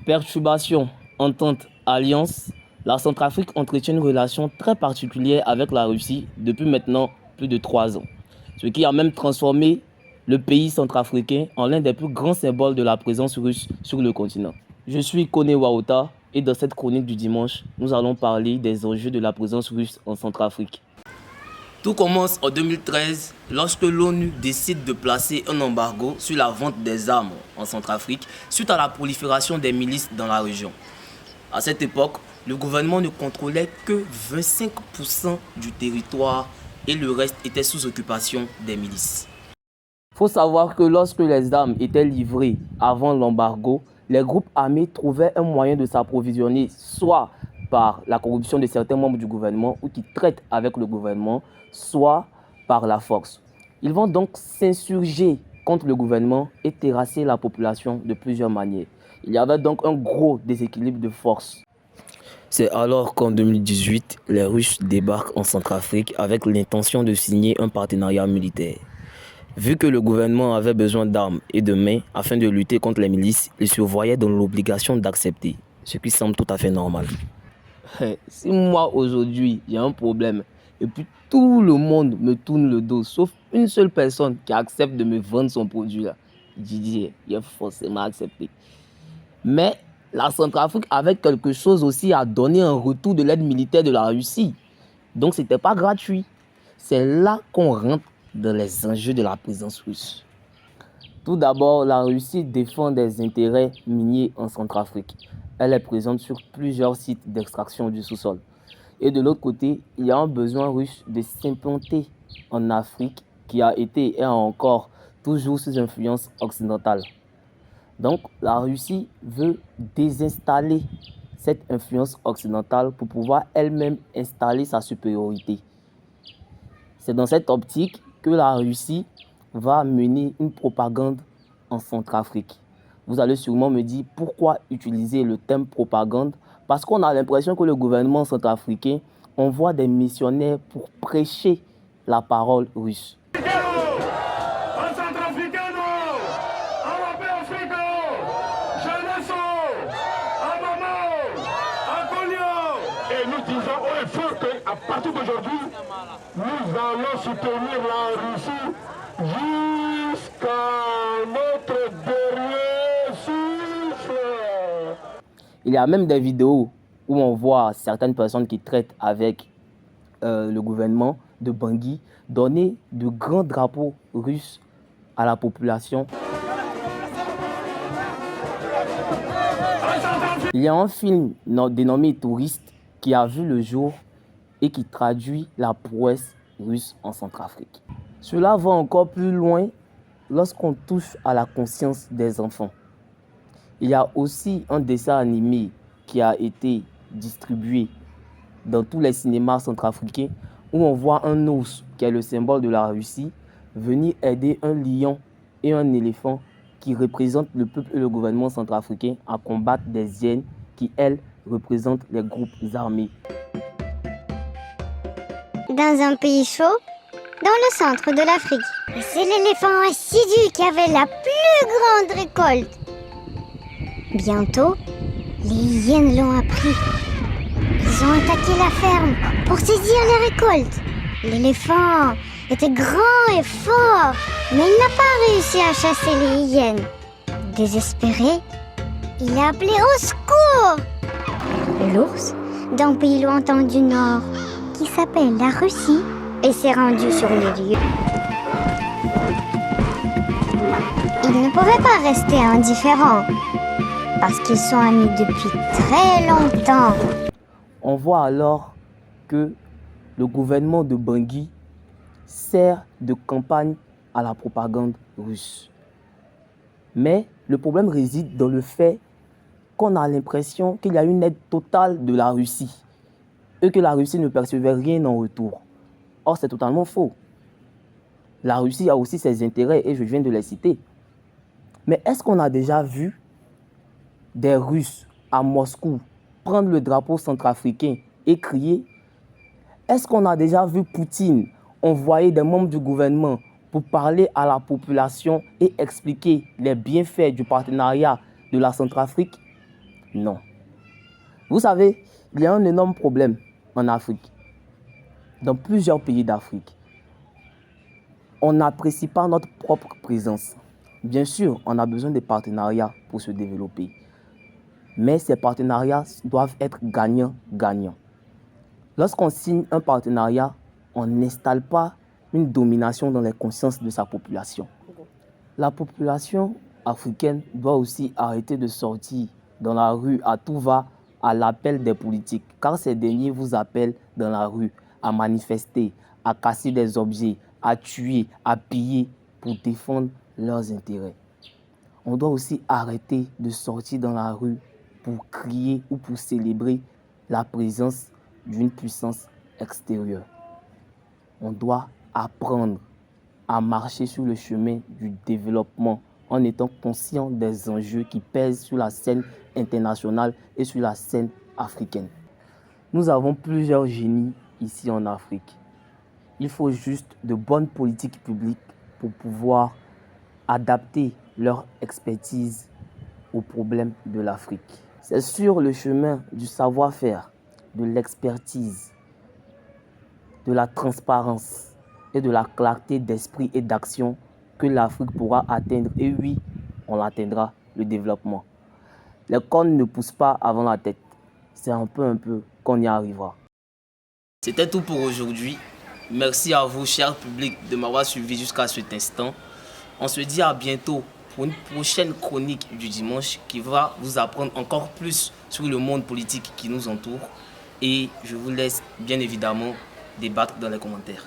Perturbation, entente, alliance, la Centrafrique entretient une relation très particulière avec la Russie depuis maintenant plus de 3 ans. Ce qui a même transformé le pays centrafricain en l'un des plus grands symboles de la présence russe sur le continent. Je suis Kone Waota et dans cette chronique du dimanche, nous allons parler des enjeux de la présence russe en Centrafrique. Tout commence en 2013 lorsque l'ONU décide de placer un embargo sur la vente des armes en Centrafrique suite à la prolifération des milices dans la région. À cette époque, le gouvernement ne contrôlait que 25% du territoire et le reste était sous occupation des milices. Il faut savoir que lorsque les armes étaient livrées avant l'embargo, les groupes armés trouvaient un moyen de s'approvisionner soit par la corruption de certains membres du gouvernement ou qui traitent avec le gouvernement, soit par la force. Ils vont donc s'insurger contre le gouvernement et terrasser la population de plusieurs manières. Il y avait donc un gros déséquilibre de force. C'est alors qu'en 2018, les Russes débarquent en Centrafrique avec l'intention de signer un partenariat militaire. Vu que le gouvernement avait besoin d'armes et de mains afin de lutter contre les milices, il se voyait dans l'obligation d'accepter, ce qui semble tout à fait normal. Si moi aujourd'hui j'ai un problème et puis tout le monde me tourne le dos, sauf une seule personne qui accepte de me vendre son produit là, je dis, il a forcément accepté. Mais la Centrafrique avait quelque chose aussi à donner en retour de l'aide militaire de la Russie. Donc ce n'était pas gratuit. C'est là qu'on rentre dans les enjeux de la présence russe. Tout d'abord, la Russie défend des intérêts miniers en Centrafrique. Elle est présente sur plusieurs sites d'extraction du sous-sol. Et de l'autre côté, il y a un besoin russe de s'implanter en Afrique qui a été et encore toujours sous influence occidentale. Donc, la Russie veut désinstaller cette influence occidentale pour pouvoir elle-même installer sa supériorité. C'est dans cette optique que la Russie va mener une propagande en Centrafrique. Vous allez sûrement me dire pourquoi utiliser le thème propagande, parce qu'on a l'impression que le gouvernement centrafricain envoie des missionnaires pour prêcher la parole russe. Et nous disons au feu qu'à partir d'aujourd'hui, nous allons soutenir la Russie jusqu'à notre dernier souffle. Il y a même des vidéos où on voit certaines personnes qui traitent avec le gouvernement de Bangui donner de grands drapeaux russes à la population. Il y a un film dénommé Touriste qui a vu le jour et qui traduit la prouesse russe en Centrafrique. Cela va encore plus loin lorsqu'on touche à la conscience des enfants. Il y a aussi un dessin animé qui a été distribué dans tous les cinémas centrafricains où on voit un ours, qui est le symbole de la Russie, venir aider un lion et un éléphant qui représentent le peuple et le gouvernement centrafricain à combattre des hyènes qui, elles, représentent les groupes armés. Dans un pays chaud, dans le centre de l'Afrique, c'est l'éléphant assidu qui avait la plus grande récolte. Bientôt, les hyènes l'ont appris. Ils ont attaqué la ferme pour saisir les récoltes. L'éléphant était grand et fort, mais il n'a pas réussi à chasser les hyènes. Désespéré, il a appelé au secours. L'ours, d'un pays lointain du nord, qui s'appelle la Russie, et s'est rendu sur les lieux. Il ne pouvait pas rester indifférent, parce qu'ils sont amis depuis très longtemps. On voit alors que le gouvernement de Bangui sert de campagne à la propagande russe. Mais le problème réside dans le fait qu'on a l'impression qu'il y a une aide totale de la Russie et que la Russie ne percevait rien en retour. Or, c'est totalement faux. La Russie a aussi ses intérêts et je viens de les citer. Mais est-ce qu'on a déjà vu des Russes à Moscou prendre le drapeau centrafricain et crier? Est-ce qu'on a déjà vu Poutine envoyer des membres du gouvernement pour parler à la population et expliquer les bienfaits du partenariat de la Centrafrique? Non. Vous savez, il y a un énorme problème en Afrique, dans plusieurs pays d'Afrique. On n'apprécie pas notre propre présence. Bien sûr, on a besoin de partenariats pour se développer. Mais ces partenariats doivent être gagnant-gagnant. Lorsqu'on signe un partenariat, on n'installe pas une domination dans les consciences de sa population. La population africaine doit aussi arrêter de sortir dans la rue à tout va à l'appel des politiques, car ces derniers vous appellent dans la rue à manifester, à casser des objets, à tuer, à piller pour défendre leurs intérêts. On doit aussi arrêter de sortir dans la rue pour crier ou pour célébrer la présence d'une puissance extérieure. On doit apprendre à marcher sur le chemin du développement en étant conscient des enjeux qui pèsent sur la scène internationale et sur la scène africaine. Nous avons plusieurs génies ici en Afrique. Il faut juste de bonnes politiques publiques pour pouvoir adapter leur expertise aux problèmes de l'Afrique. C'est sur le chemin du savoir-faire, de l'expertise, de la transparence et de la clarté d'esprit et d'action que l'Afrique pourra atteindre. Et oui, on atteindra le développement. Les cornes ne poussent pas avant la tête. C'est un peu qu'on y arrivera. C'était tout pour aujourd'hui. Merci à vous, cher public, de m'avoir suivi jusqu'à cet instant. On se dit à bientôt pour une prochaine chronique du dimanche qui va vous apprendre encore plus sur le monde politique qui nous entoure. Et je vous laisse bien évidemment débattre dans les commentaires.